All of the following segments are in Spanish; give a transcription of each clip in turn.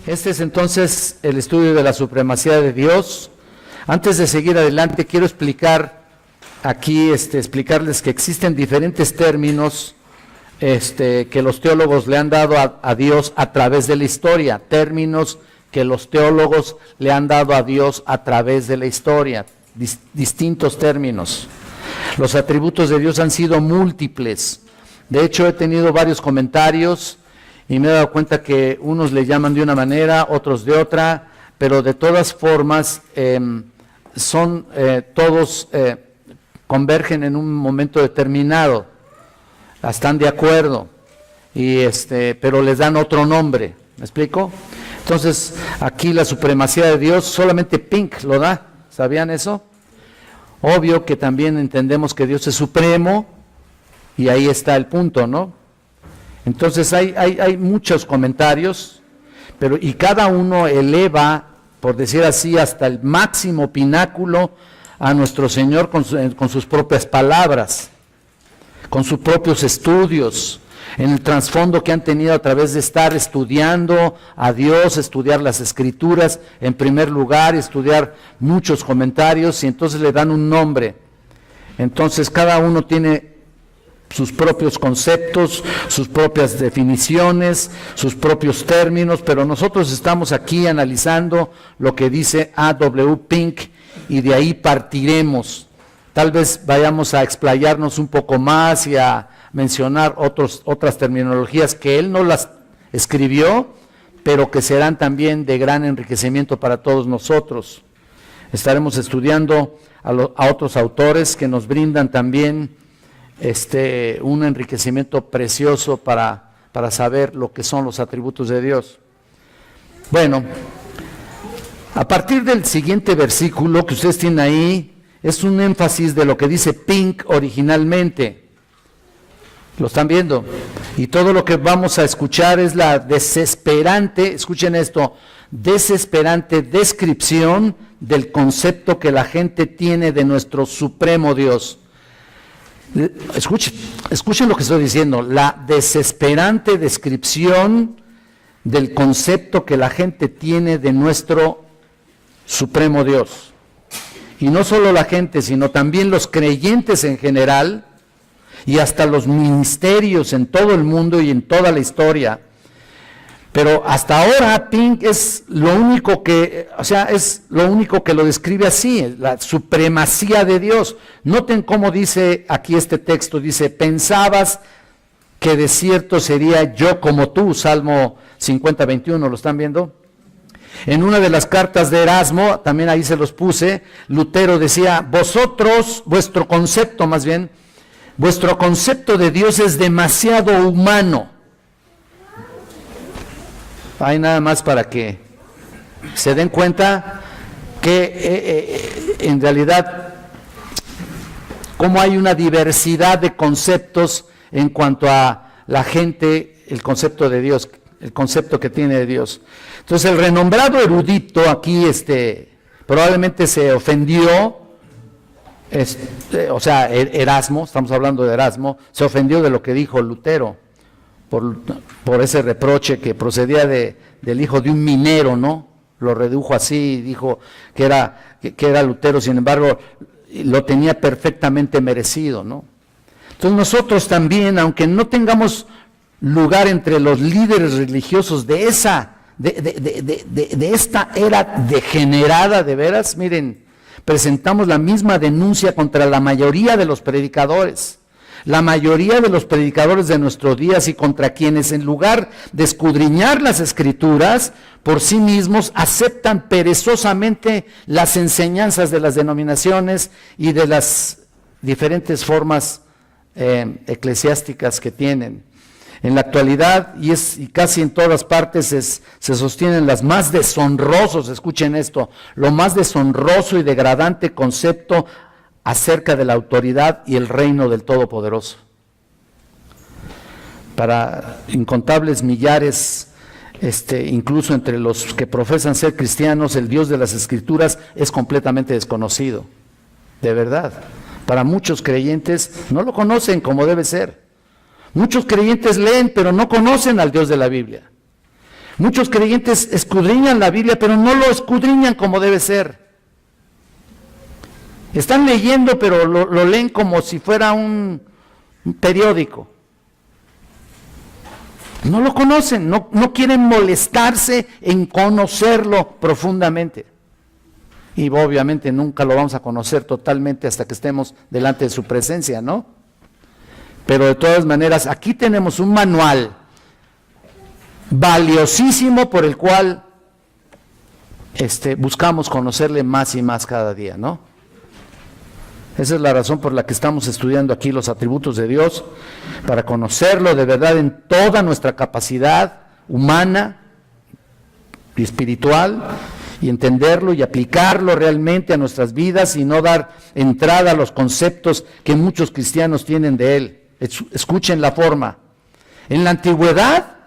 Este es entonces el estudio de la supremacía de Dios. Antes de seguir adelante, quiero explicar aquí, explicarles que existen diferentes términos que los teólogos le han dado a Dios a través de la historia, términos que los teólogos le han dado a Dios a través de la historia, distintos términos. Los atributos de Dios han sido múltiples. De hecho, he tenido varios comentarios y me he dado cuenta que unos le llaman de una manera, otros de otra, pero de todas formas todos convergen en un momento determinado, están de acuerdo, pero les dan otro nombre. ¿Me explico? Entonces, aquí la supremacía de Dios, solamente Pink lo da. ¿Sabían eso? Obvio que también entendemos que Dios es supremo, y ahí está el punto, ¿no? Entonces hay muchos comentarios, y cada uno eleva, por decir así, hasta el máximo pináculo a nuestro Señor con sus propias palabras, con sus propios estudios, en el trasfondo que han tenido a través de estar estudiando a Dios, estudiar las Escrituras en primer lugar, estudiar muchos comentarios, y entonces le dan un nombre. Entonces cada uno tiene sus propios conceptos, sus propias definiciones, sus propios términos, pero nosotros estamos aquí analizando lo que dice A.W. Pink, y de ahí partiremos. Tal vez vayamos a explayarnos un poco más y a mencionar otras terminologías que él no las escribió, pero que serán también de gran enriquecimiento para todos nosotros. Estaremos estudiando a otros autores que nos brindan también un enriquecimiento precioso para saber lo que son los atributos de Dios. Bueno, a partir del siguiente versículo que ustedes tienen ahí, es un énfasis de lo que dice Pink originalmente. ¿Lo están viendo? Y todo lo que vamos a escuchar es la desesperante, escuchen esto, desesperante descripción del concepto que la gente tiene de nuestro supremo Dios. Escuchen lo que estoy diciendo, la desesperante descripción del concepto que la gente tiene de nuestro supremo Dios. Y no solo la gente, sino también los creyentes en general, y hasta los ministerios en todo el mundo y en toda la historia. Pero hasta ahora Pink es lo único que lo describe así, la supremacía de Dios. Noten cómo dice aquí este texto, dice, pensabas que de cierto sería yo como tú, Salmo 50:21, ¿lo están viendo? En una de las cartas de Erasmo, también ahí se los puse, Lutero decía, vuestro concepto de Dios es demasiado humano. Hay nada más para que se den cuenta que en realidad cómo hay una diversidad de conceptos en cuanto a la gente, el concepto de Dios, el concepto que tiene de Dios. Entonces el renombrado erudito aquí probablemente se ofendió, Erasmo, estamos hablando de Erasmo, se ofendió de lo que dijo Lutero, por ese reproche que procedía del hijo de un minero, ¿no? Lo redujo así, dijo que era Lutero, sin embargo, lo tenía perfectamente merecido, ¿no? Entonces nosotros también, aunque no tengamos lugar entre los líderes religiosos de esta era degenerada, de veras, miren, presentamos la misma denuncia contra la mayoría de los predicadores. La mayoría de los predicadores de nuestros días, y contra quienes en lugar de escudriñar las Escrituras por sí mismos aceptan perezosamente las enseñanzas de las denominaciones y de las diferentes formas eclesiásticas que tienen. En la actualidad, y casi en todas partes, se sostienen las más deshonrosos, escuchen esto, lo más deshonroso y degradante concepto acerca de la autoridad y el reino del Todopoderoso. Para incontables millares, incluso entre los que profesan ser cristianos, el Dios de las Escrituras es completamente desconocido, de verdad. Para muchos creyentes no lo conocen como debe ser. Muchos creyentes leen, pero no conocen al Dios de la Biblia. Muchos creyentes escudriñan la Biblia, pero no lo escudriñan como debe ser. Están leyendo, pero lo leen como si fuera un periódico. No lo conocen, no quieren molestarse en conocerlo profundamente. Y obviamente nunca lo vamos a conocer totalmente hasta que estemos delante de su presencia, ¿no? Pero de todas maneras, aquí tenemos un manual valiosísimo por el cual buscamos conocerle más y más cada día, ¿no? Esa es la razón por la que estamos estudiando aquí los atributos de Dios, para conocerlo de verdad en toda nuestra capacidad humana y espiritual, y entenderlo y aplicarlo realmente a nuestras vidas y no dar entrada a los conceptos que muchos cristianos tienen de él. Escuchen la forma. En la antigüedad,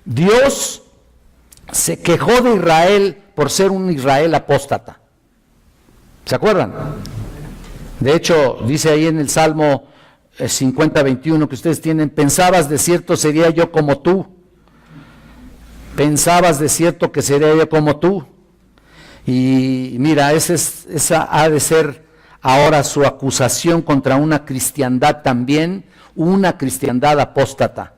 Dios se quejó de Israel por ser un Israel apóstata. ¿Se acuerdan? De hecho, dice ahí en el Salmo 50:21 que ustedes tienen: pensabas de cierto sería yo como tú. Pensabas de cierto que sería yo como tú. Y mira, esa ha de ser ahora su acusación contra una cristiandad también, una cristiandad apóstata.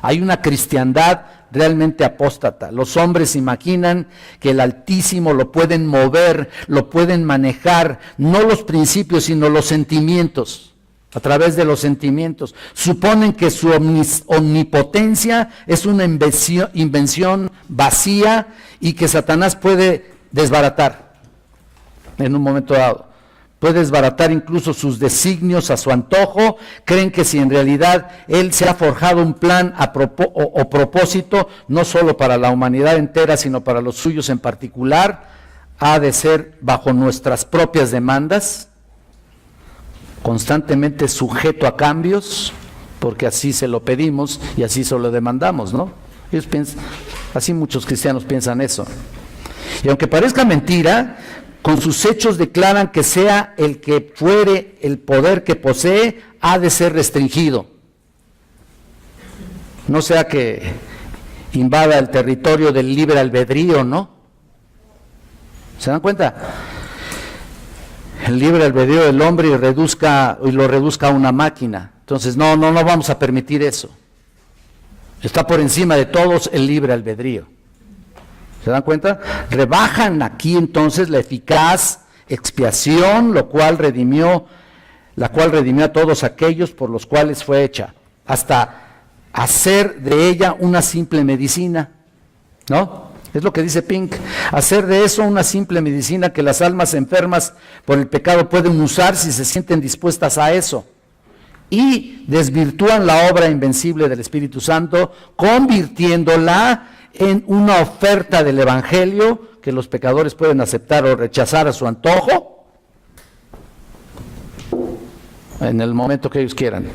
Hay una cristiandad realmente apóstata. Los hombres imaginan que el Altísimo lo pueden mover, lo pueden manejar, no los principios, sino los sentimientos, a través de los sentimientos. Suponen que su omnipotencia es una invención vacía y que Satanás puede desbaratar en un momento dado. Puede desbaratar incluso sus designios a su antojo. Creen que si en realidad él se ha forjado un plan o propósito, no solo para la humanidad entera, sino para los suyos en particular, ha de ser bajo nuestras propias demandas, constantemente sujeto a cambios, porque así se lo pedimos y así se lo demandamos, ¿no? Ellos piensan, así muchos cristianos piensan eso. Y aunque parezca mentira, con sus hechos declaran que sea el que fuere el poder que posee, ha de ser restringido. No sea que invada el territorio del libre albedrío, ¿no? ¿Se dan cuenta? El libre albedrío del hombre y lo reduzca a una máquina. Entonces, no vamos a permitir eso. Está por encima de todos el libre albedrío. ¿Se dan cuenta? Rebajan aquí entonces la eficaz expiación, la cual redimió a todos aquellos por los cuales fue hecha, hasta hacer de ella una simple medicina, ¿no? Es lo que dice Pink, hacer de eso una simple medicina que las almas enfermas por el pecado pueden usar si se sienten dispuestas a eso. Y desvirtúan la obra invencible del Espíritu Santo, convirtiéndola en una oferta del Evangelio que los pecadores pueden aceptar o rechazar a su antojo en el momento que ellos quieran,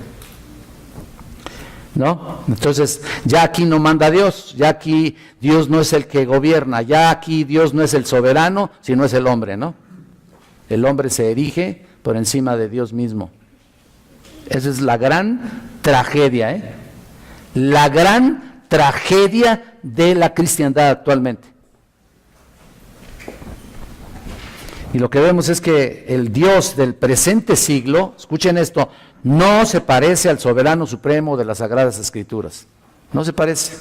¿no? Entonces ya aquí no manda Dios, ya aquí Dios no es el que gobierna, ya aquí Dios no es el soberano, sino es el hombre, ¿no? El hombre se erige por encima de Dios mismo. Esa es la gran tragedia, la gran tragedia de la cristiandad actualmente. Y lo que vemos es que el Dios del presente siglo, escuchen esto, no se parece al soberano supremo de las Sagradas Escrituras. No se parece,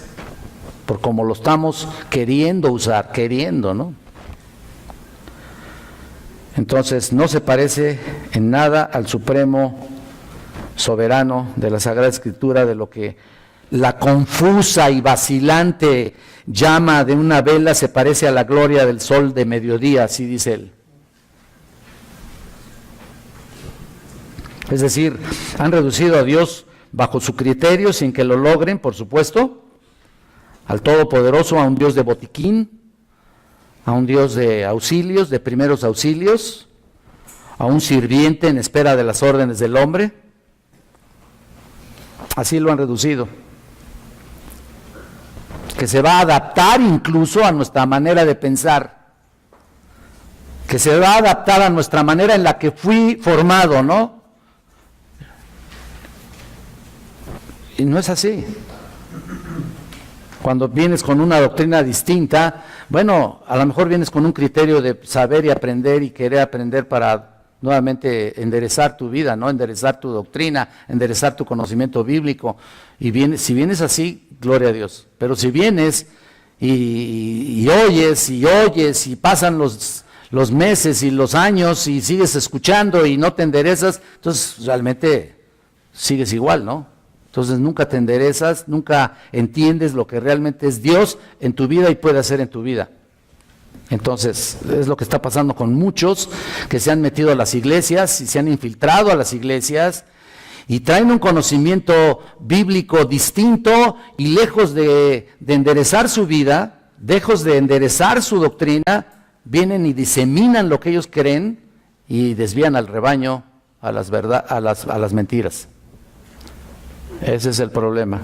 por como lo estamos queriendo usar, ¿no? Entonces, no se parece en nada al supremo soberano de la Sagrada Escritura, de lo que la confusa y vacilante llama de una vela se parece a la gloria del sol de mediodía, así dice él. Es decir, han reducido a Dios bajo su criterio, sin que lo logren, por supuesto, al Todopoderoso, a un Dios de botiquín, a un Dios de auxilios, de primeros auxilios, a un sirviente en espera de las órdenes del hombre. Así lo han reducido. Que se va a adaptar incluso a nuestra manera de pensar, que se va a adaptar a nuestra manera en la que fui formado, ¿no? Y no es así. Cuando vienes con una doctrina distinta, bueno, a lo mejor vienes con un criterio de saber y aprender y querer aprender para nuevamente enderezar tu vida, ¿no? Enderezar tu doctrina, enderezar tu conocimiento bíblico. Y si vienes así, gloria a Dios. Pero si vienes y oyes y pasan los meses y los años y sigues escuchando y no te enderezas, entonces realmente sigues igual, ¿no? Entonces nunca te enderezas, nunca entiendes lo que realmente es Dios en tu vida y puede hacer en tu vida. Entonces es lo que está pasando con muchos que se han metido a las iglesias y se han infiltrado a las iglesias y traen un conocimiento bíblico distinto y lejos de enderezar su vida, lejos de enderezar su doctrina, vienen y diseminan lo que ellos creen y desvían al rebaño a las mentiras. Ese es el problema.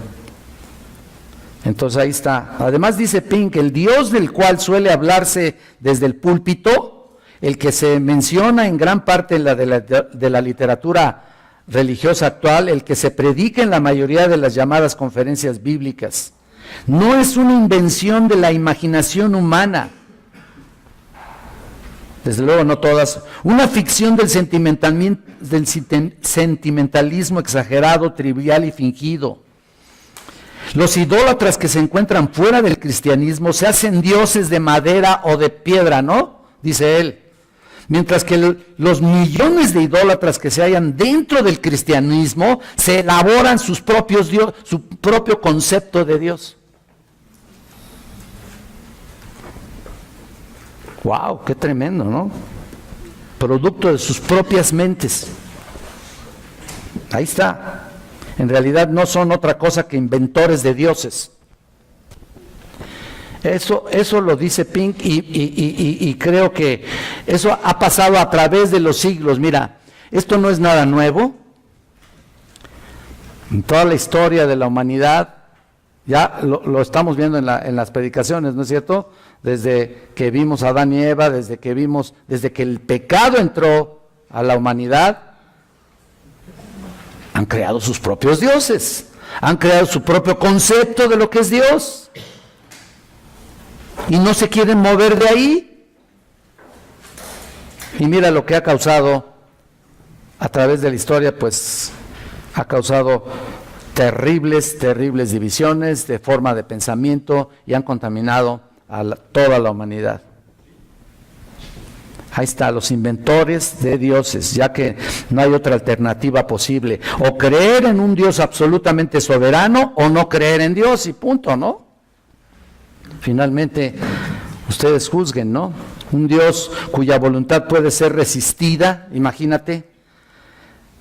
Entonces ahí está. Además dice Pink, el Dios del cual suele hablarse desde el púlpito, el que se menciona en gran parte de la literatura religiosa actual, el que se predica en la mayoría de las llamadas conferencias bíblicas, no es una invención de la imaginación humana. Desde luego no todas, una ficción del sentimentalismo exagerado, trivial y fingido. Los idólatras que se encuentran fuera del cristianismo se hacen dioses de madera o de piedra, ¿no? Dice él. Mientras que los millones de idólatras que se hallan dentro del cristianismo se elaboran su propio concepto de Dios. ¡Wow! ¡Qué tremendo!, ¿no? Producto de sus propias mentes. Ahí está. En realidad no son otra cosa que inventores de dioses. Eso lo dice Pink y creo que eso ha pasado a través de los siglos. Mira, esto no es nada nuevo. En toda la historia de la humanidad, ya lo estamos viendo en las predicaciones, ¿no es cierto? Desde que vimos a Adán y Eva, desde que el pecado entró a la humanidad, han creado sus propios dioses, han creado su propio concepto de lo que es Dios, y no se quieren mover de ahí. Y mira lo que ha causado a través de la historia, pues ha causado terribles divisiones de forma de pensamiento y han contaminado a toda la humanidad. Ahí está, los inventores de dioses, ya que no hay otra alternativa posible. O creer en un Dios absolutamente soberano o no creer en Dios y punto, ¿no? Finalmente, ustedes juzguen, ¿no? Un Dios cuya voluntad puede ser resistida, imagínate.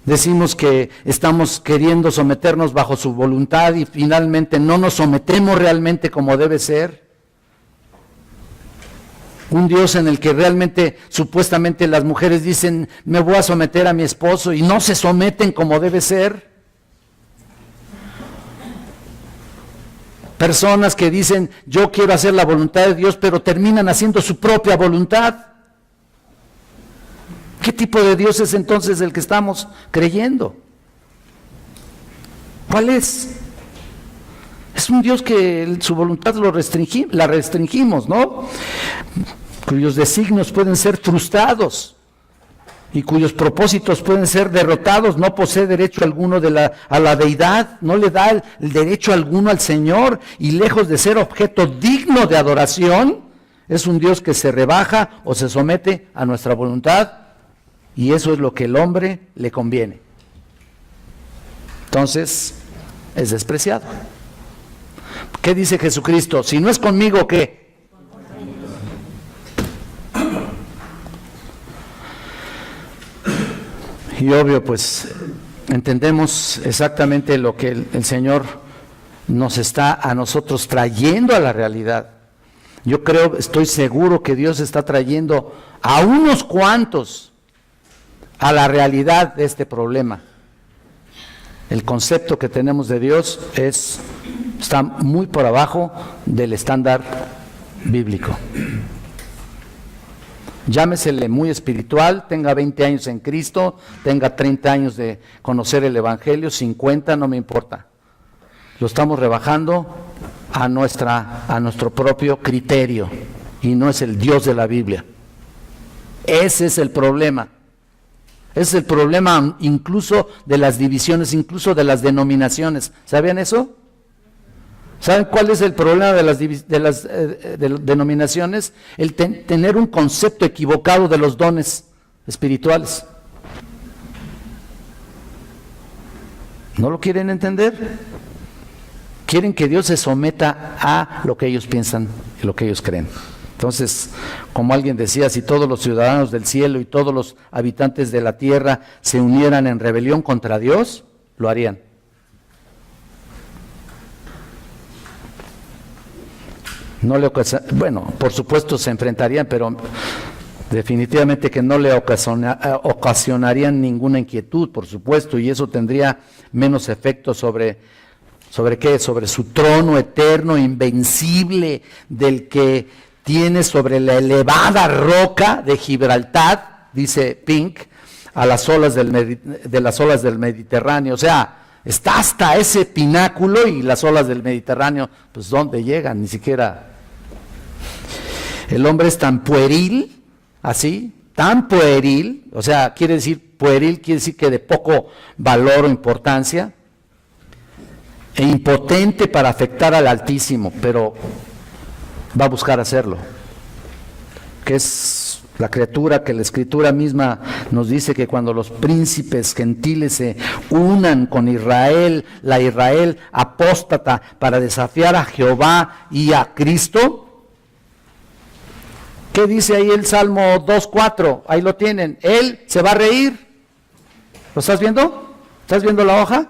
Decimos que estamos queriendo someternos bajo su voluntad y finalmente no nos sometemos realmente como debe ser. Un Dios en el que realmente, supuestamente las mujeres dicen, me voy a someter a mi esposo y no se someten como debe ser. Personas que dicen, yo quiero hacer la voluntad de Dios, pero terminan haciendo su propia voluntad. ¿Qué tipo de Dios es entonces el que estamos creyendo? ¿Cuál es? Es un Dios que su voluntad la restringimos, ¿no? Cuyos designios pueden ser frustrados y cuyos propósitos pueden ser derrotados. No posee derecho alguno a la deidad, no le da el derecho alguno al Señor, y lejos de ser objeto digno de adoración, es un Dios que se rebaja o se somete a nuestra voluntad, y eso es lo que el hombre le conviene. Entonces, es despreciado. ¿Qué dice Jesucristo? Si no es conmigo, ¿qué? Y obvio, pues, entendemos exactamente lo que el Señor nos está a nosotros trayendo a la realidad. Yo creo, estoy seguro que Dios está trayendo a unos cuantos a la realidad de este problema. El concepto que tenemos de Dios está muy por abajo del estándar bíblico. Llámesele muy espiritual, tenga 20 años en Cristo, tenga 30 años de conocer el Evangelio, 50, no me importa. Lo estamos rebajando a nuestro propio criterio, y no es el Dios de la Biblia. Ese es el problema. Ese es el problema incluso de las divisiones, incluso de las denominaciones. ¿Sabían eso? ¿Saben cuál es el problema de las denominaciones? El tener un concepto equivocado de los dones espirituales. ¿No lo quieren entender? Quieren que Dios se someta a lo que ellos piensan y lo que ellos creen. Entonces, como alguien decía, si todos los ciudadanos del cielo y todos los habitantes de la tierra se unieran en rebelión contra Dios, lo harían. Bueno, por supuesto se enfrentarían, pero definitivamente que no le ocasionarían ninguna inquietud, por supuesto, y eso tendría menos efecto ¿sobre qué? Sobre su trono eterno, invencible, del que tiene sobre la elevada roca de Gibraltar, dice Pink, a las olas de las olas del Mediterráneo. O sea, está hasta ese pináculo, y las olas del Mediterráneo, pues ¿dónde llegan? Ni siquiera. El hombre es tan pueril, así, tan pueril, o sea, quiere decir que de poco valor o importancia, e impotente para afectar al Altísimo, pero va a buscar hacerlo, que es la criatura que la Escritura misma nos dice que cuando los príncipes gentiles se unan con Israel, la Israel apóstata, para desafiar a Jehová y a Cristo. ¿Qué dice ahí el Salmo 2:4? Ahí lo tienen. Él se va a reír. ¿Lo estás viendo? ¿Estás viendo la hoja?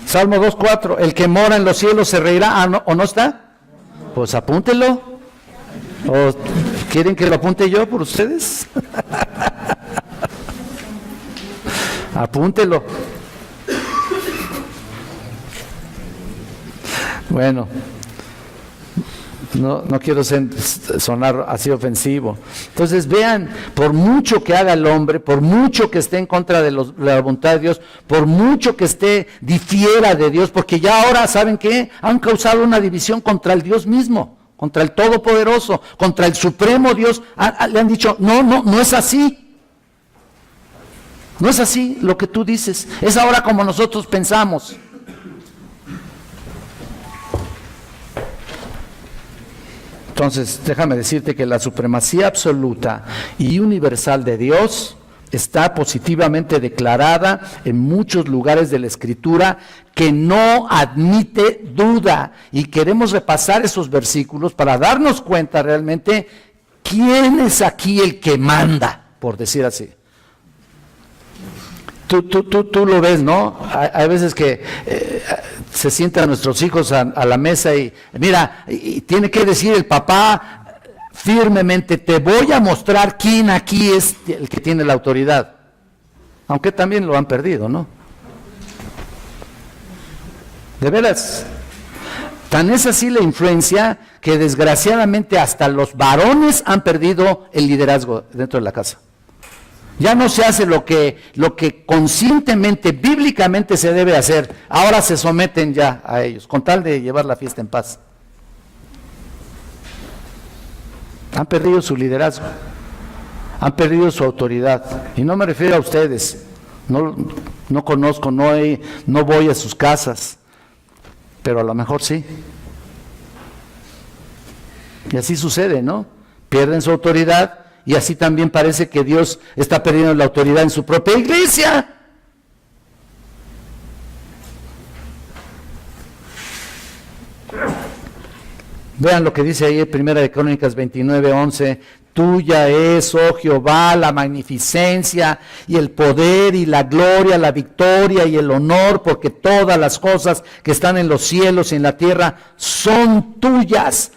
Salmo 2:4. El que mora en los cielos se reirá. ¿O no está? Pues apúntelo. ¿O quieren que lo apunte yo por ustedes? Apúntelo. Bueno. No quiero sonar así ofensivo. Entonces vean, por mucho que haga el hombre, por mucho que esté en contra de la voluntad de Dios, por mucho que difiera de Dios, porque ya ahora, ¿saben qué? Han causado una división contra el Dios mismo, contra el Todopoderoso, contra el Supremo Dios. Le han dicho, no es así. No es así lo que tú dices, es ahora como nosotros pensamos. Entonces, déjame decirte que la supremacía absoluta y universal de Dios está positivamente declarada en muchos lugares de la Escritura, que no admite duda. Y queremos repasar esos versículos para darnos cuenta realmente quién es aquí el que manda, por decir así. Tú lo ves, ¿no? Hay veces que se sientan nuestros hijos a la mesa y mira, y tiene que decir el papá firmemente, te voy a mostrar quién aquí es el que tiene la autoridad. Aunque también lo han perdido, ¿no? De veras. Tan es así la influencia que desgraciadamente hasta los varones han perdido el liderazgo dentro de la casa. Ya no se hace lo que conscientemente, bíblicamente se debe hacer. Ahora se someten ya a ellos, con tal de llevar la fiesta en paz. Han perdido su liderazgo, han perdido su autoridad. Y no me refiero a ustedes, no conozco, no voy a sus casas, pero a lo mejor sí. Y así sucede, ¿no? Pierden su autoridad. Y así también parece que Dios está perdiendo la autoridad en su propia iglesia. Vean lo que dice ahí en Primera de Crónicas 29:11. Tuya es, oh Jehová, la magnificencia y el poder y la gloria, la victoria y el honor, porque todas las cosas que están en los cielos y en la tierra son tuyas.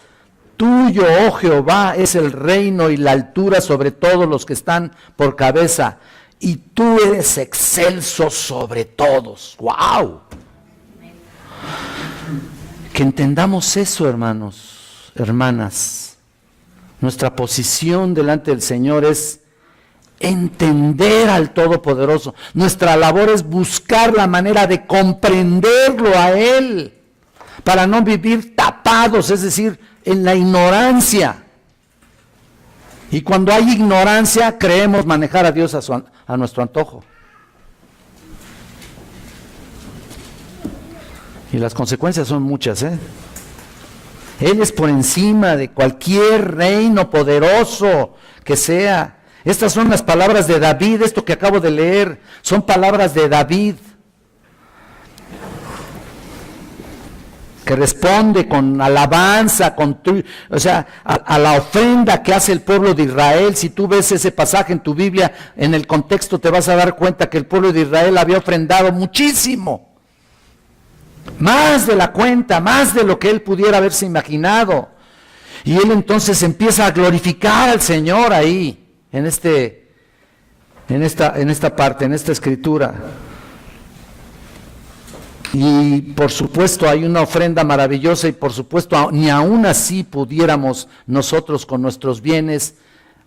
Tuyo, oh Jehová, es el reino y la altura sobre todos los que están por cabeza, y tú eres excelso sobre todos. ¡Wow! Que entendamos eso, hermanos, hermanas. Nuestra posición delante del Señor es entender al Todopoderoso. Nuestra labor es buscar la manera de comprenderlo a Él. para no vivir tapados, es decir, en la ignorancia. Y cuando hay ignorancia, creemos manejar a Dios a nuestro antojo. Y las consecuencias son muchas, ¿eh? Él es por encima de cualquier reino poderoso que sea. Estas son las palabras de David, esto que acabo de leer, son palabras de David, que responde con alabanza, a la ofrenda que hace el pueblo de Israel. Si tú ves ese pasaje en tu Biblia, en el contexto te vas a dar cuenta que el pueblo de Israel había ofrendado muchísimo. Más de la cuenta, más de lo que él pudiera haberse imaginado. Y él entonces empieza a glorificar al Señor ahí, en esta parte, en esta escritura. Y por supuesto hay una ofrenda maravillosa y por supuesto ni aún así pudiéramos nosotros con nuestros bienes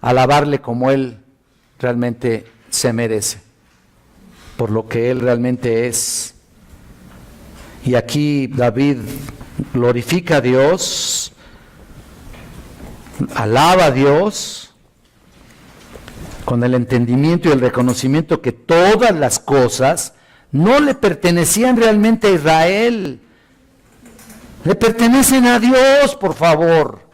alabarle como él realmente se merece, por lo que él realmente es. Y aquí David glorifica a Dios, alaba a Dios, con el entendimiento y el reconocimiento que todas las cosas no le pertenecían realmente a Israel, le pertenecen a Dios, por favor.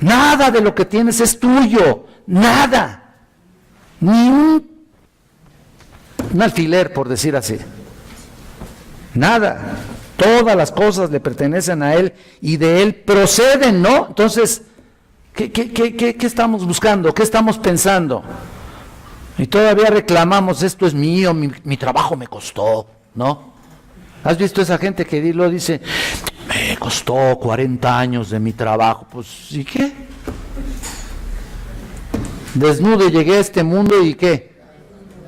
Nada de lo que tienes es tuyo, nada, ni un alfiler, por decir así. Nada. Todas las cosas le pertenecen a Él y de Él proceden, ¿no? Entonces, ¿qué estamos buscando? ¿Qué estamos pensando? Y todavía reclamamos, esto es mío, mi trabajo me costó, ¿no? ¿Has visto esa gente que lo dice, me costó 40 años de mi trabajo? Pues, ¿y qué? Desnudo llegué a este mundo y ¿qué?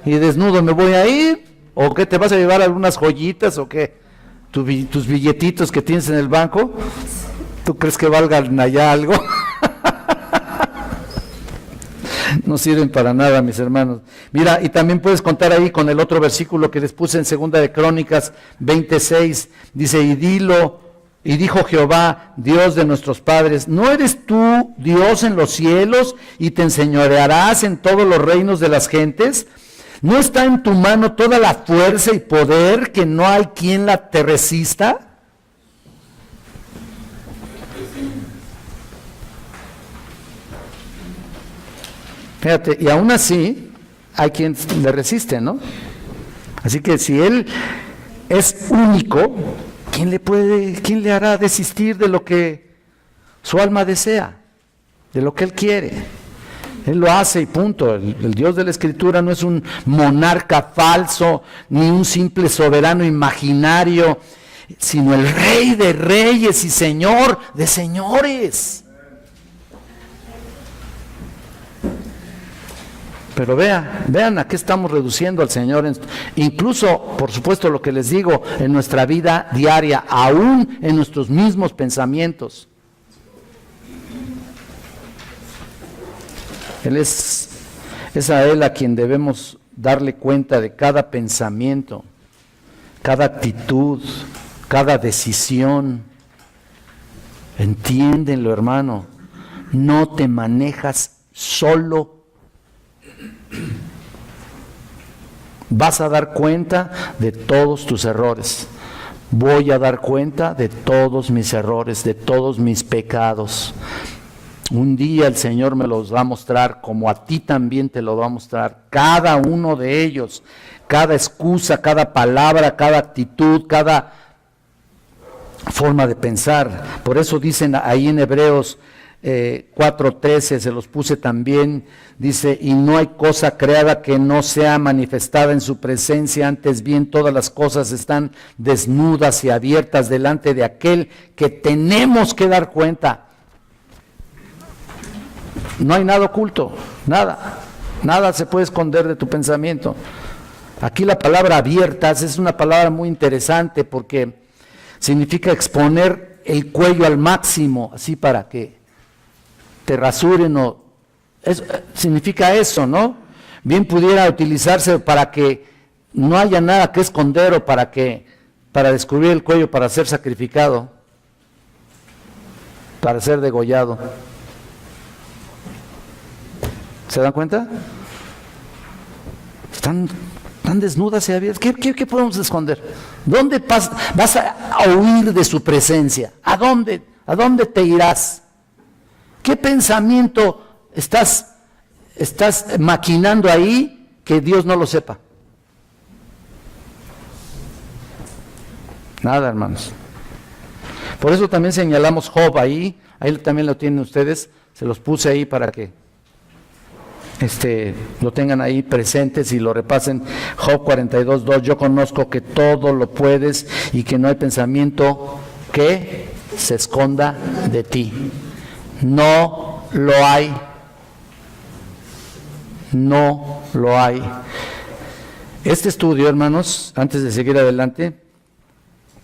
¿Y desnudo me voy a ir? ¿O qué, te vas a llevar algunas joyitas o qué? ¿Tus billetitos que tienes en el banco? ¿Tú crees que valgan allá algo? No sirven para nada, mis hermanos. Mira, y también puedes contar ahí con el otro versículo que les puse en 2 de Crónicas 26. Dice, y dijo Jehová, Dios de nuestros padres, ¿no eres tú Dios en los cielos y te enseñorearás en todos los reinos de las gentes? ¿No está en tu mano toda la fuerza y poder que no hay quien te resista? Fíjate, y aún así hay quien le resiste, ¿no? Así que si Él es único, ¿quién le hará desistir de lo que su alma desea, de lo que Él quiere? Él lo hace y punto. El Dios de la Escritura no es un monarca falso, ni un simple soberano imaginario, sino el Rey de reyes y Señor de señores. Pero vean a qué estamos reduciendo al Señor, incluso, por supuesto, lo que les digo, en nuestra vida diaria, aún en nuestros mismos pensamientos. Es a Él a quien debemos darle cuenta de cada pensamiento, cada actitud, cada decisión. Entiéndenlo, hermano, no te manejas solo. Vas a dar cuenta de todos tus errores. Voy a dar cuenta de todos mis errores, de todos mis pecados. Un día el Señor me los va a mostrar, como a ti también te lo va a mostrar, cada uno de ellos, cada excusa, cada palabra, cada actitud, cada forma de pensar. Por eso dicen ahí en Hebreos 4:13, se los puse también, dice, y no hay cosa creada que no sea manifestada en su presencia, antes bien todas las cosas están desnudas y abiertas delante de aquel que tenemos que dar cuenta. No hay nada oculto, nada se puede esconder de tu pensamiento. Aquí la palabra abiertas es una palabra muy interesante porque significa exponer el cuello al máximo, así para que te rasuren significa eso, ¿no? Bien pudiera utilizarse para que no haya nada que esconder o para que para descubrir el cuello, para ser sacrificado, para ser degollado. ¿Se dan cuenta? Están desnudas y abiertas. ¿Qué podemos esconder? ¿Dónde vas a huir de su presencia? ¿A dónde te irás? ¿Qué pensamiento estás maquinando ahí que Dios no lo sepa? Nada, hermanos. Por eso también señalamos Job ahí también lo tienen ustedes, se los puse ahí para que lo tengan ahí presentes y lo repasen. Job 42:2, yo conozco que todo lo puedes y que no hay pensamiento que se esconda de ti. No lo hay. No lo hay. Este estudio, hermanos, antes de seguir adelante,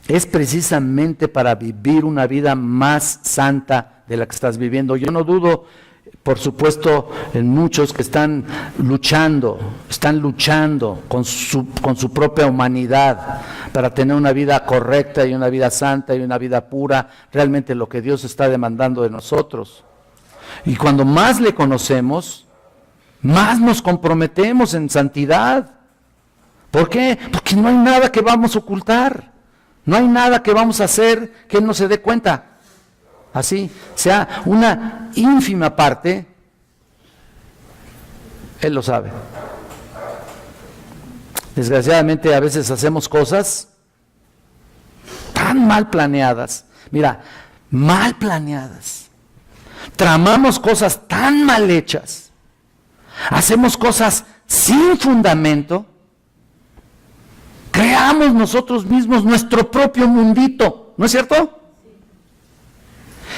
es precisamente para vivir una vida más santa de la que estás viviendo. Yo no dudo, por supuesto, en muchos que están luchando con su propia humanidad para tener una vida correcta y una vida santa y una vida pura, realmente lo que Dios está demandando de nosotros. Y cuando más le conocemos, más nos comprometemos en santidad. ¿Por qué? Porque no hay nada que vamos a ocultar. No hay nada que vamos a hacer que Él no se dé cuenta. Así, sea una ínfima parte, Él lo sabe. Desgraciadamente a veces hacemos cosas tan mal planeadas. Mira, mal planeadas. Tramamos cosas tan mal hechas. Hacemos cosas sin fundamento. Creamos nosotros mismos nuestro propio mundito, ¿no es cierto?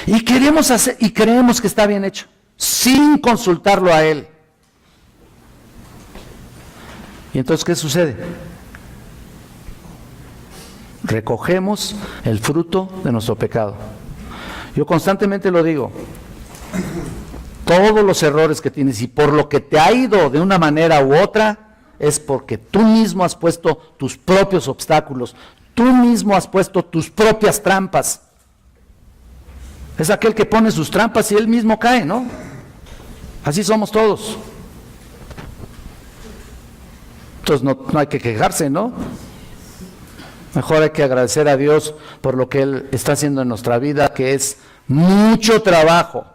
Y queremos hacer y creemos que está bien hecho, sin consultarlo a Él. Y entonces, ¿qué sucede? Recogemos el fruto de nuestro pecado. Yo constantemente lo digo. Todos los errores que tienes y por lo que te ha ido de una manera u otra, es porque tú mismo has puesto tus propios obstáculos, tú mismo has puesto tus propias trampas. Es aquel que pone sus trampas y él mismo cae, ¿no? Así somos todos. Entonces no hay que quejarse, ¿no? Mejor hay que agradecer a Dios por lo que Él está haciendo en nuestra vida, que es mucho trabajo.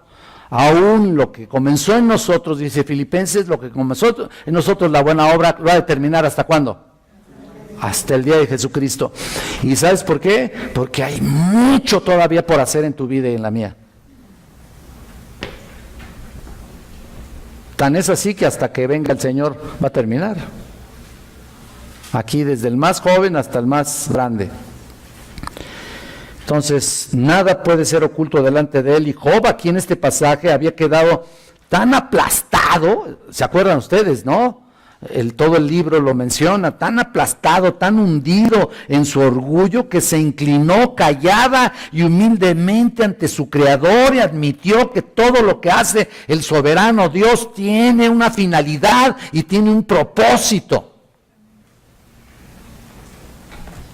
Aún lo que comenzó en nosotros, dice Filipenses, lo que comenzó en nosotros la buena obra, lo va a terminar ¿hasta cuándo? Hasta el día de Jesucristo. ¿Y sabes por qué? Porque hay mucho todavía por hacer en tu vida y en la mía. Tan es así que hasta que venga el Señor va a terminar. Aquí desde el más joven hasta el más grande. Entonces, nada puede ser oculto delante de Él. Y Job aquí en este pasaje había quedado tan aplastado, ¿se acuerdan ustedes, no? Todo el libro lo menciona, tan aplastado, tan hundido en su orgullo, que se inclinó callada y humildemente ante su Creador y admitió que todo lo que hace el soberano Dios tiene una finalidad y tiene un propósito.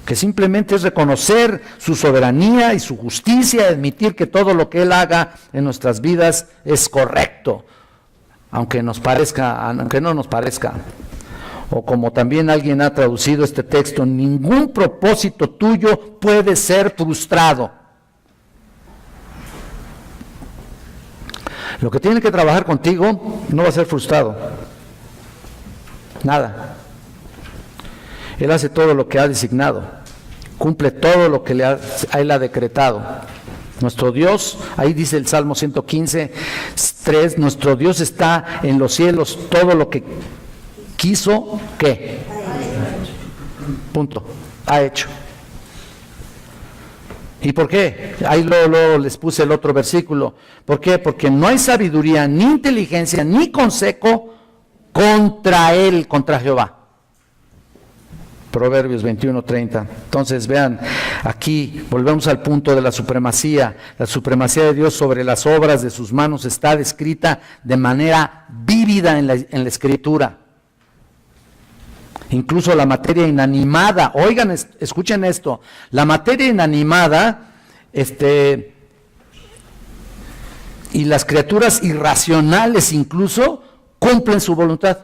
Que simplemente es reconocer su soberanía y su justicia, y admitir que todo lo que Él haga en nuestras vidas es correcto, aunque no nos parezca. O como también alguien ha traducido este texto, ningún propósito tuyo puede ser frustrado. Lo que tiene que trabajar contigo no va a ser frustrado. Nada. Él hace todo lo que ha designado, cumple todo lo que Él ha decretado. Nuestro Dios, ahí dice el Salmo 115:3, nuestro Dios está en los cielos, todo lo que quiso, ¿qué? Punto, ha hecho. ¿Y por qué? Ahí luego les puse el otro versículo. ¿Por qué? Porque no hay sabiduría, ni inteligencia, ni consejo contra Él, contra Jehová. Proverbios 21:30. Entonces vean, aquí volvemos al punto de la supremacía. La supremacía de Dios sobre las obras de sus manos está descrita de manera vívida en la Escritura. incluso la materia inanimada. Oigan, escuchen esto, la materia inanimada, y las criaturas irracionales incluso cumplen su voluntad.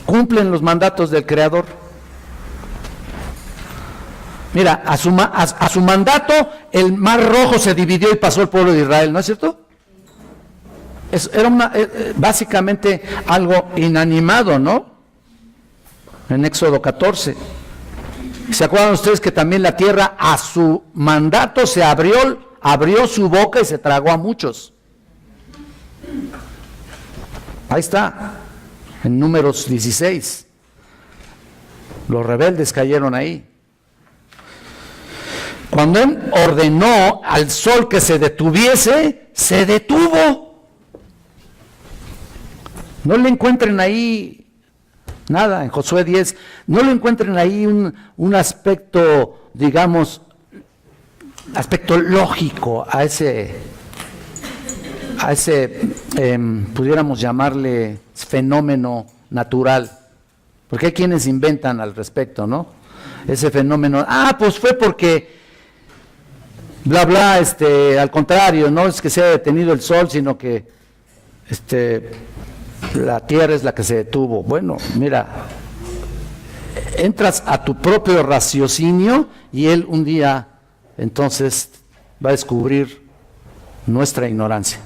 Cumplen los mandatos del Creador. Mira, a su mandato el mar Rojo se dividió y pasó el pueblo de Israel, ¿no es cierto? Era básicamente algo inanimado, ¿no? En Éxodo 14. ¿Se acuerdan ustedes que también la tierra a su mandato se abrió su boca y se tragó a muchos? Ahí está, en Números 16. Los rebeldes cayeron ahí. Cuando él ordenó al sol que se detuviese, se detuvo. No le encuentren ahí nada, en Josué 10, no le encuentren ahí un aspecto, digamos, aspecto lógico a ese pudiéramos llamarle fenómeno natural, porque hay quienes inventan al respecto, ¿no? Ese fenómeno, pues fue porque bla bla, al contrario, no es que se haya detenido el sol, sino que la tierra es la que se detuvo. Bueno, mira, entras a tu propio raciocinio y él un día entonces va a descubrir nuestra ignorancia.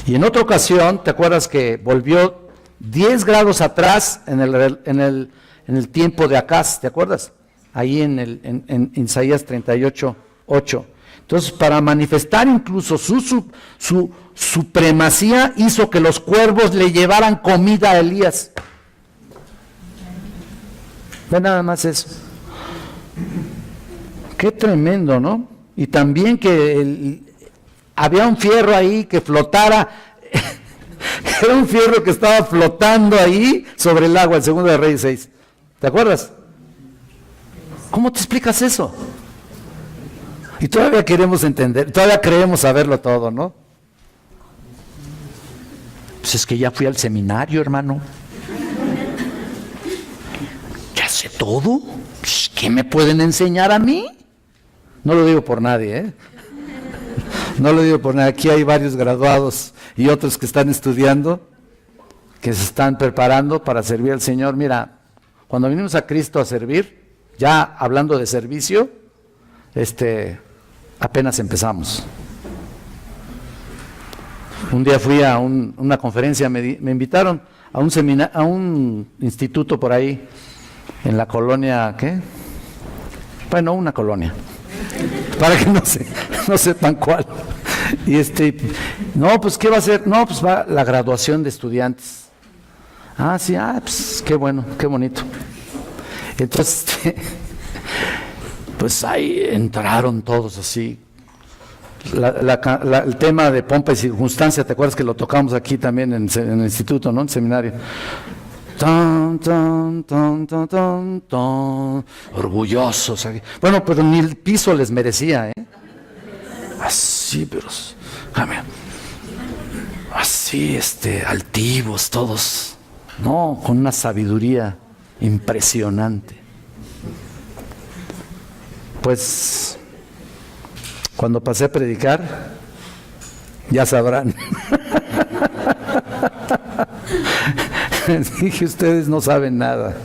Y en otra ocasión, ¿te acuerdas que volvió 10 grados atrás en el tiempo de Acaz? ¿Te acuerdas? Ahí en Isaías 38:8. Entonces, para manifestar incluso su supremacía, hizo que los cuervos le llevaran comida a Elías. Ve nada más eso. Qué tremendo, ¿no? Y también que había un fierro ahí que flotara. Era un fierro que estaba flotando ahí sobre el agua, el 2 de Reyes 6. ¿Te acuerdas? ¿Cómo te explicas eso? Y todavía queremos entender, todavía creemos saberlo todo, ¿no? Pues es que ya fui al seminario, hermano. ¿Ya sé todo? ¿Qué me pueden enseñar a mí? No lo digo por nadie, ¿eh? No lo digo por nadie. Aquí hay varios graduados y otros que están estudiando, que se están preparando para servir al Señor. Mira, cuando vinimos a Cristo a servir, ya hablando de servicio, apenas empezamos. Un día fui a una conferencia, me invitaron a un instituto por ahí, en la colonia, ¿qué? Bueno, una colonia, para que no sepan cuál. Y no, pues ¿qué va a ser? No, pues va la graduación de estudiantes. Sí, pues qué bueno, qué bonito. Entonces, pues ahí entraron todos así. El tema de pompa y circunstancia, ¿te acuerdas que lo tocamos aquí también en el instituto, ¿no? En el seminario. Tan, tan, tan, tan, tan, tan, orgullosos. Bueno, pero ni el piso les merecía, ¿eh? Así, pero así, altivos todos, no, con una sabiduría impresionante. Pues cuando pasé a predicar, ya sabrán. Dije, ustedes no saben nada.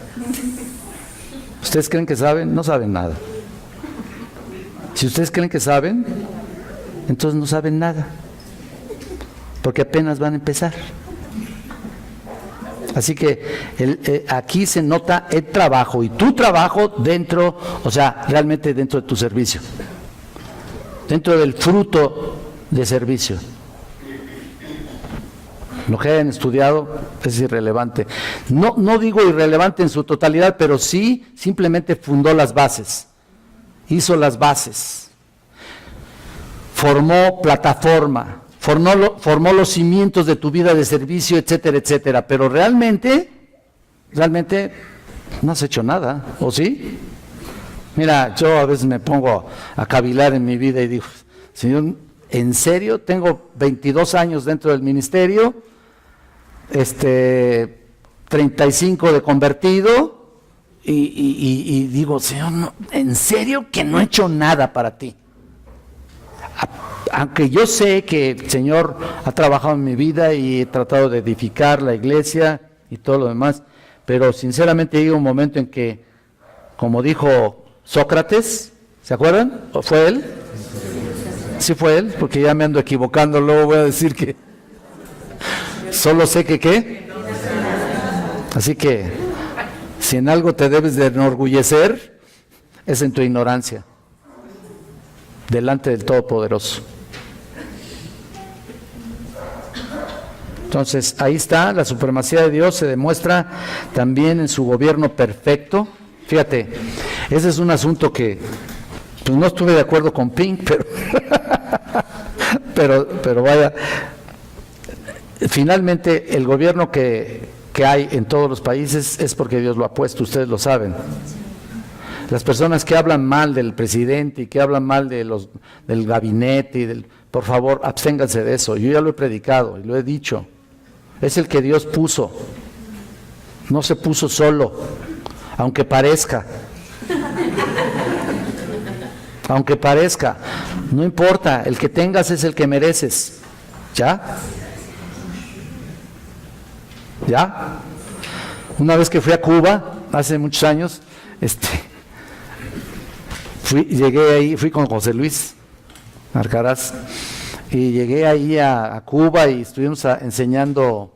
¿Ustedes creen que saben? No saben nada. Si ustedes creen que saben, entonces no saben nada, porque apenas van a empezar. Así que aquí se nota el trabajo y tu trabajo dentro, o sea, realmente dentro de tu servicio, dentro del fruto de servicio. Lo que hayan estudiado es irrelevante. No digo irrelevante en su totalidad, pero sí simplemente fundó las bases, hizo las bases, formó plataforma, formó los cimientos de tu vida de servicio, etcétera, etcétera. Pero realmente no has hecho nada, ¿o sí? Mira, yo a veces me pongo a cavilar en mi vida y digo, Señor, en serio, tengo 22 años dentro del ministerio, 35 de convertido, y digo, Señor, no, ¿en serio que no he hecho nada para ti? Aunque yo sé que el Señor ha trabajado en mi vida y he tratado de edificar la iglesia y todo lo demás, pero sinceramente llega un momento en que, como dijo Sócrates, ¿se acuerdan? ¿O fue él? Sí fue él, porque ya me ando equivocando, luego voy a decir que solo sé que ¿qué? Así que, si en algo te debes de enorgullecer, es en tu ignorancia, delante del Todopoderoso. Entonces, ahí está, la supremacía de Dios se demuestra también en su gobierno perfecto. Fíjate, ese es un asunto que, pues no estuve de acuerdo con Pink, pero vaya, finalmente el gobierno que hay en todos los países es porque Dios lo ha puesto, ustedes lo saben. Las personas que hablan mal del presidente y que hablan mal de del gabinete, por favor, absténganse de eso. Yo ya lo he predicado y lo he dicho. Es el que Dios puso. No se puso solo, aunque parezca. Aunque parezca. No importa, el que tengas es el que mereces. ¿Ya? ¿Ya? Una vez que fui a Cuba, hace muchos años, llegué ahí, fui con José Luis Arcaraz, y llegué ahí a Cuba y estuvimos enseñando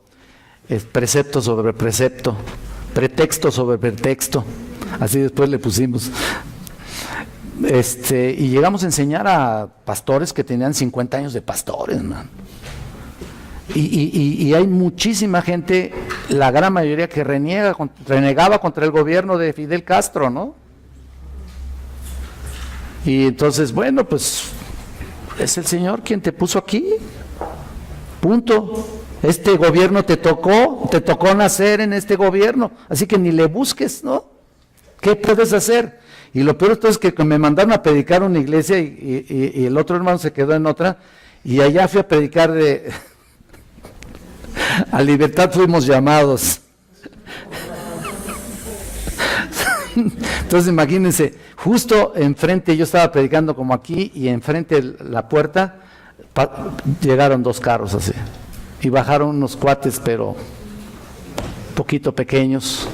precepto sobre precepto, pretexto sobre pretexto, así después le pusimos. Y llegamos a enseñar a pastores que tenían 50 años de pastores, man. Y hay muchísima gente, la gran mayoría, que renegaba contra el gobierno de Fidel Castro, ¿no? Y entonces, bueno, pues es el Señor quien te puso aquí, punto. Este gobierno te tocó nacer en este gobierno, así que ni le busques, ¿no? ¿Qué puedes hacer? Y lo peor es que me mandaron a predicar a una iglesia y el otro hermano se quedó en otra, y allá fui a predicar a libertad fuimos llamados. Entonces imagínense, justo enfrente, yo estaba predicando como aquí, y enfrente de la puerta llegaron 2 carros así, y bajaron unos cuates, pero poquito pequeños.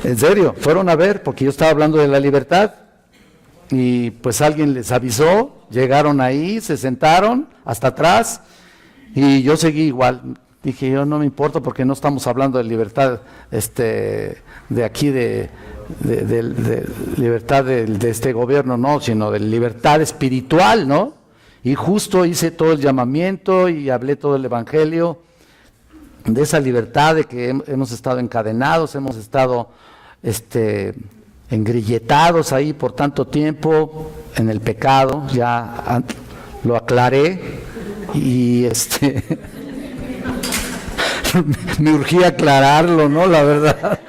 En serio, fueron a ver, porque yo estaba hablando de la libertad, y pues alguien les avisó, llegaron ahí, se sentaron hasta atrás, y yo seguí igual. Dije, yo no me importa, porque no estamos hablando de libertad de aquí, de libertad de este gobierno, no, sino de libertad espiritual, ¿no? Y justo hice todo el llamamiento y hablé todo el evangelio de esa libertad, de que hemos estado encadenados, hemos estado engrilletados ahí por tanto tiempo en el pecado. Ya lo aclaré y me urgía aclararlo, ¿no? La verdad.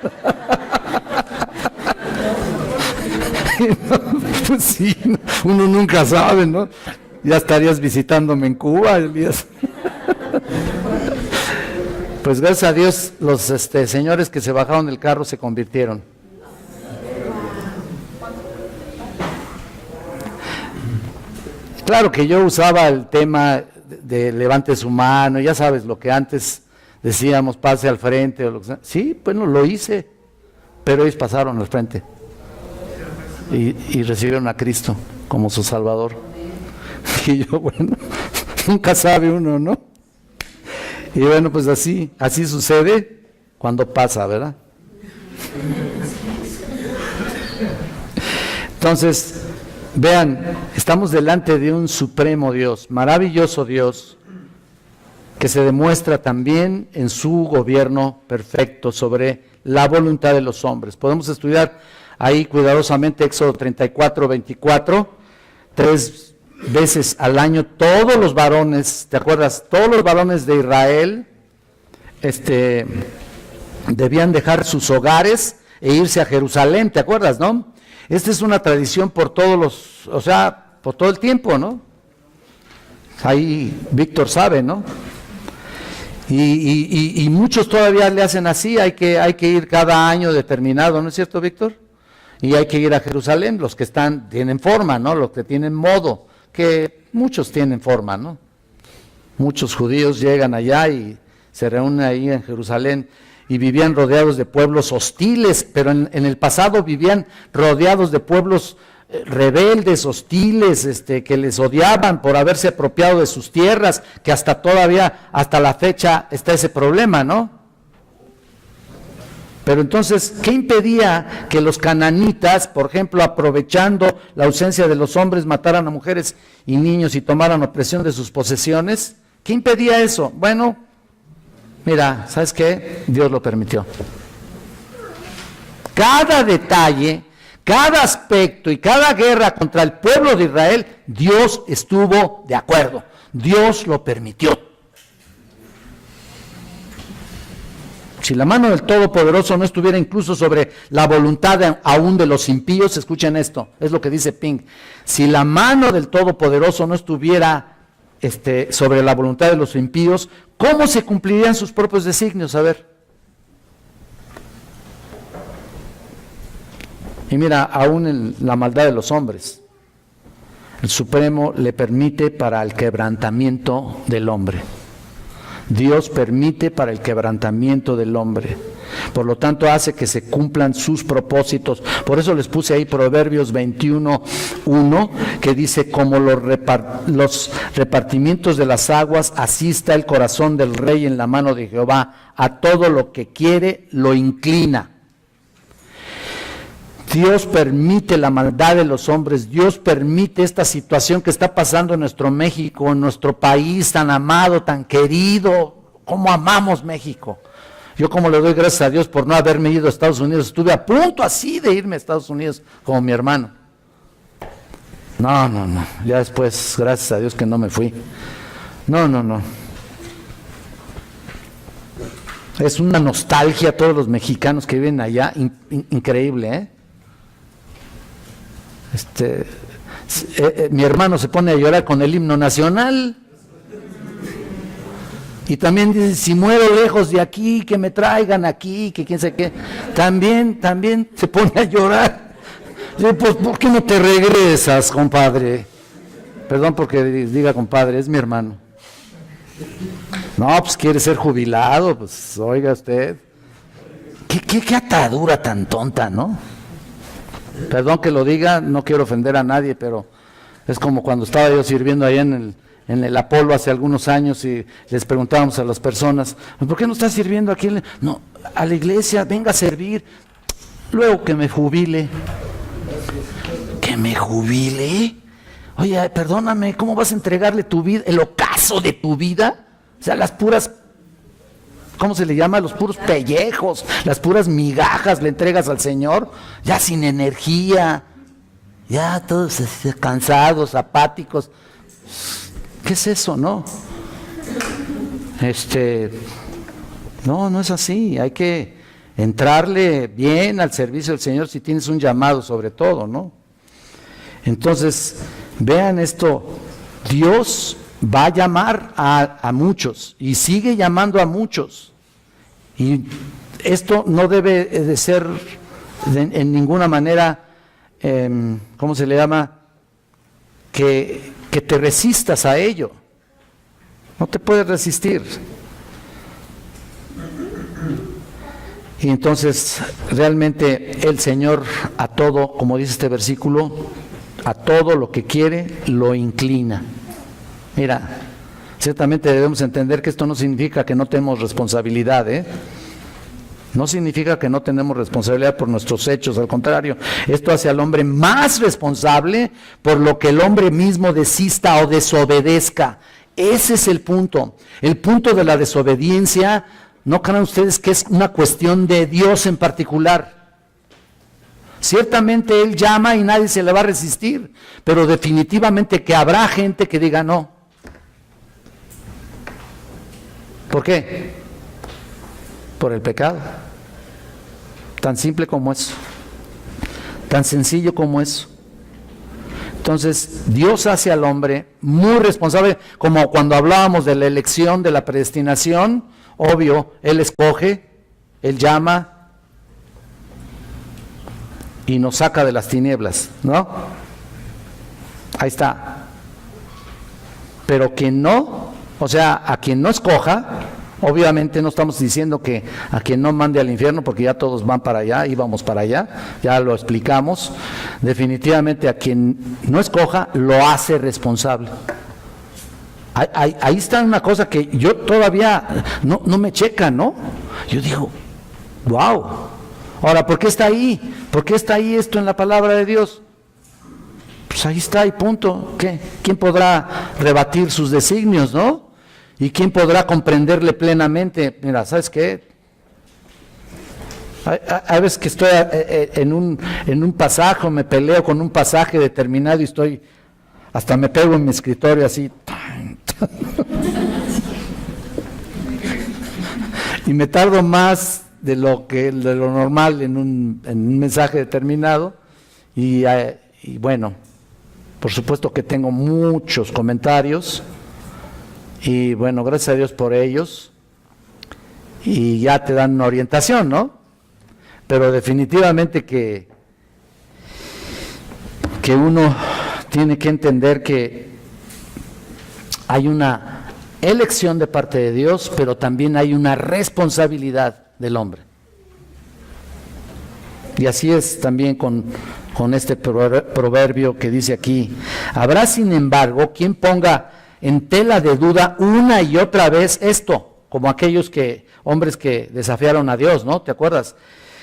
Pues sí, uno nunca sabe, ¿no? Ya estarías visitándome en Cuba, Elías. Pues gracias a Dios, los señores que se bajaron del carro se convirtieron. Claro que yo usaba el tema de levante su mano, ya sabes lo que antes decíamos, pase al frente, o lo que sea. Sí, bueno, lo hice, pero ellos pasaron al frente y recibieron a Cristo como su Salvador. Y yo, bueno, nunca sabe uno, ¿no? Y bueno, pues así sucede cuando pasa, ¿verdad? Entonces, vean, estamos delante de un supremo Dios, maravilloso Dios, que se demuestra también en su gobierno perfecto sobre la voluntad de los hombres. Podemos estudiar ahí cuidadosamente Éxodo 34, 24, 3 veces al año todos los varones, ¿te acuerdas? Todos los varones de Israel debían dejar sus hogares e irse a Jerusalén, ¿te acuerdas, no? esta es una tradición por todos los, o sea, por todo el tiempo, ¿no? Ahí Víctor sabe, ¿no? Y muchos todavía le hacen así, hay que ir cada año determinado, ¿no es cierto, Víctor? Y hay que ir a Jerusalén, los que tienen forma, ¿no? Los que tienen modo, que muchos tienen forma, ¿no? Muchos judíos llegan allá y se reúnen ahí en Jerusalén y vivían rodeados de pueblos hostiles, pero en el pasado vivían rodeados de pueblos rebeldes, hostiles, que les odiaban por haberse apropiado de sus tierras, que hasta la fecha está ese problema, ¿no? Pero entonces, ¿qué impedía que los cananitas, por ejemplo, aprovechando la ausencia de los hombres, mataran a mujeres y niños y tomaran opresión de sus posesiones? ¿Qué impedía eso? Bueno, mira, ¿sabes qué? Dios lo permitió. Cada detalle, cada aspecto y cada guerra contra el pueblo de Israel, Dios estuvo de acuerdo. Dios lo permitió. Si la mano del Todopoderoso no estuviera incluso sobre la voluntad aún de los impíos, escuchen esto, es lo que dice Pink, si la mano del Todopoderoso no estuviera sobre la voluntad de los impíos, ¿cómo se cumplirían sus propios designios? A ver. Y mira, aún en la maldad de los hombres, el Supremo le permite para el quebrantamiento del hombre. Dios permite para el quebrantamiento del hombre. Por lo tanto, hace que se cumplan sus propósitos. Por eso les puse ahí Proverbios 21:1, que dice, como los repartimientos de las aguas, así está el corazón del rey en la mano de Jehová. A todo lo que quiere, lo inclina. Dios permite la maldad de los hombres, Dios permite esta situación que está pasando en nuestro México, en nuestro país tan amado, tan querido. ¿Cómo amamos México? Yo como le doy gracias a Dios por no haberme ido a Estados Unidos, estuve a punto así de irme a Estados Unidos como mi hermano. No, ya después, gracias a Dios que no me fui. No. Es una nostalgia a todos los mexicanos que viven allá, increíble, ¿eh? Mi hermano se pone a llorar con el himno nacional y también dice, si muero lejos de aquí, que me traigan aquí, que quién sabe qué, también se pone a llorar. Yo, pues, ¿por qué no te regresas, compadre? Perdón porque diga compadre, es mi hermano. No, pues quiere ser jubilado, pues oiga usted. ¿Qué atadura tan tonta, ¿no? Perdón que lo diga, no quiero ofender a nadie, pero es como cuando estaba yo sirviendo allá en el Apolo hace algunos años y les preguntábamos a las personas, ¿por qué no estás sirviendo aquí? No, a la iglesia, venga a servir, luego que me jubile. ¿Que me jubile? Oye, perdóname, ¿cómo vas a entregarle tu vida, el ocaso de tu vida? O sea, las puras, ¿cómo se le llama? Los puros pellejos, las puras migajas le entregas al Señor, ya sin energía, ya todos cansados, apáticos. ¿Qué es eso, no? No es así, hay que entrarle bien al servicio del Señor si tienes un llamado sobre todo, ¿no? Entonces, vean esto, Dios va a llamar a muchos y sigue llamando a muchos. Y esto no debe de ser en ninguna manera, ¿cómo se le llama? Que te resistas a ello. No te puedes resistir. Y entonces, realmente el Señor a todo, como dice este versículo, a todo lo que quiere, lo inclina. Mira, ciertamente debemos entender que esto no significa que no tenemos responsabilidad, ¿eh? No significa que no tenemos responsabilidad por nuestros hechos, al contrario, esto hace al hombre más responsable por lo que el hombre mismo desista o desobedezca. Ese es el punto de la desobediencia. No crean ustedes que es una cuestión de Dios en particular. Ciertamente Él llama y nadie se le va a resistir, pero definitivamente que habrá gente que diga no. ¿Por qué? Por el pecado. Tan simple como eso. Tan sencillo como eso. Entonces, Dios hace al hombre muy responsable, como cuando hablábamos de la elección, de la predestinación. Obvio, Él escoge, Él llama y nos saca de las tinieblas, ¿no? Ahí está. Pero quien no, o sea, a quien no escoja, obviamente no estamos diciendo que a quien no mande al infierno, porque ya todos van para allá, íbamos para allá, ya lo explicamos. Definitivamente a quien no escoja, lo hace responsable. Ahí está una cosa que yo todavía no me checa, ¿no? Yo digo, wow. Ahora, ¿por qué está ahí? ¿Por qué está ahí esto en la palabra de Dios? Pues ahí está y punto. ¿Qué? ¿Quién podrá rebatir sus designios, no? ¿Y quién podrá comprenderle plenamente? Mira, ¿sabes qué? Hay veces que estoy en un pasaje, o me peleo con un pasaje determinado y hasta me pego en mi escritorio así. Y me tardo más de lo normal en un mensaje determinado. Y bueno, por supuesto que tengo muchos comentarios. Y bueno, gracias a Dios por ellos. Y ya te dan una orientación, ¿no? Pero definitivamente que uno tiene que entender que hay una elección de parte de Dios, pero también hay una responsabilidad del hombre. Y así es también con este proverbio que dice aquí: habrá sin embargo quien ponga en tela de duda una y otra vez esto, como aquellos hombres que desafiaron a Dios, ¿no? ¿Te acuerdas?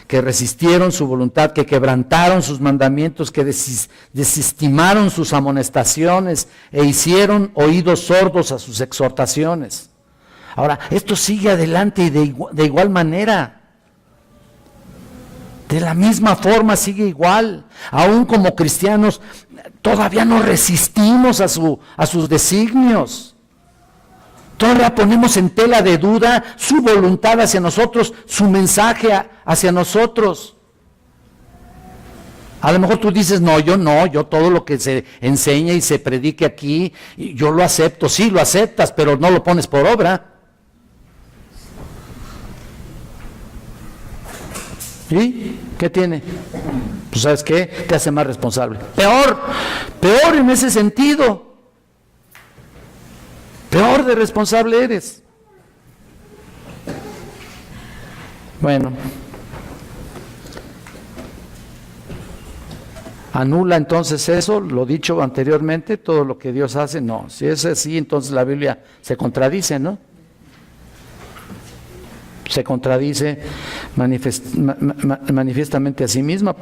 Que resistieron su voluntad, que quebrantaron sus mandamientos, que desestimaron sus amonestaciones e hicieron oídos sordos a sus exhortaciones. Ahora, esto sigue adelante y de igual manera. De la misma forma sigue igual. Aún como cristianos todavía no resistimos a sus designios. Todavía ponemos en tela de duda su voluntad hacia nosotros, su mensaje hacia nosotros. A lo mejor tú dices, yo todo lo que se enseña y se predique aquí, yo lo acepto. Sí, lo aceptas, pero no lo pones por obra. ¿Y qué tiene? Pues ¿sabes qué? Te hace más responsable. Peor en ese sentido. Peor de responsable eres. Bueno, anula entonces eso, lo dicho anteriormente, todo lo que Dios hace. No, si es así, entonces la Biblia se contradice, ¿no? Se contradice manifiestamente a sí misma.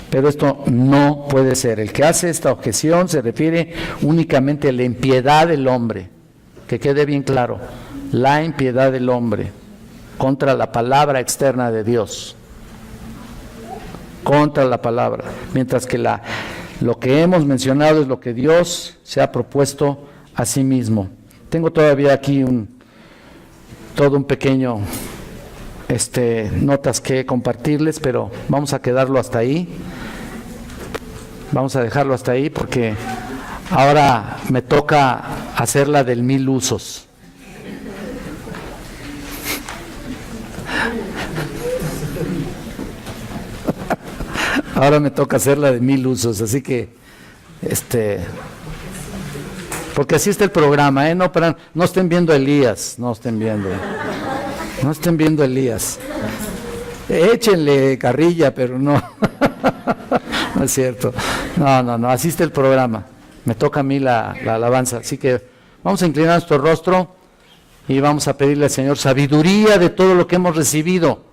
Pero esto no puede ser. El que hace esta objeción se refiere únicamente a la impiedad del hombre. Que quede bien claro, la impiedad del hombre contra la palabra externa de Dios. Contra la palabra. Mientras que lo que hemos mencionado es lo que Dios se ha propuesto a sí mismo. Tengo todavía aquí todo un pequeño notas que compartirles, pero vamos a quedarlo hasta ahí. Vamos a dejarlo hasta ahí porque ahora me toca hacer la del 1000 usos. Ahora me toca hacer la de 1000 usos, así que porque así está el programa, no estén viendo a Elías, no estén viendo a Elías. Échenle carrilla, pero no. No es cierto. No, así está el programa. Me toca a mí la alabanza. Así que vamos a inclinar nuestro rostro y vamos a pedirle al Señor sabiduría de todo lo que hemos recibido.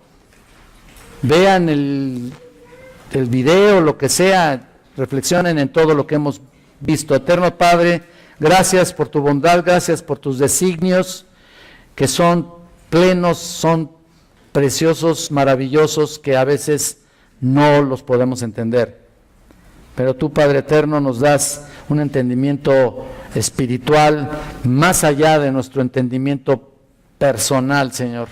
Vean el video, lo que sea, reflexionen en todo lo que hemos visto. Eterno Padre, gracias por tu bondad, gracias por tus designios, que son plenos, son preciosos, maravillosos, que a veces no los podemos entender. Pero tú, Padre eterno, nos das un entendimiento espiritual más allá de nuestro entendimiento personal, Señor.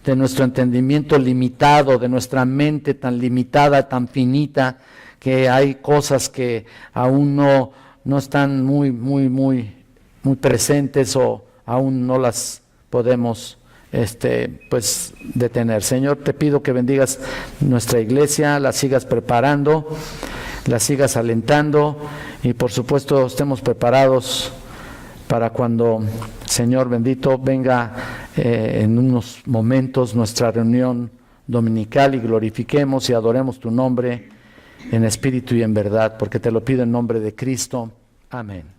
de nuestro entendimiento limitado, de nuestra mente tan limitada, tan finita, que hay cosas que aún no están muy presentes o aún no las podemos pues detener. Señor, te pido que bendigas nuestra iglesia, la sigas preparando, la sigas alentando y por supuesto estemos preparados para cuando, Señor bendito, venga en unos momentos nuestra reunión dominical y glorifiquemos y adoremos tu nombre en espíritu y en verdad, porque te lo pido en nombre de Cristo. Amén.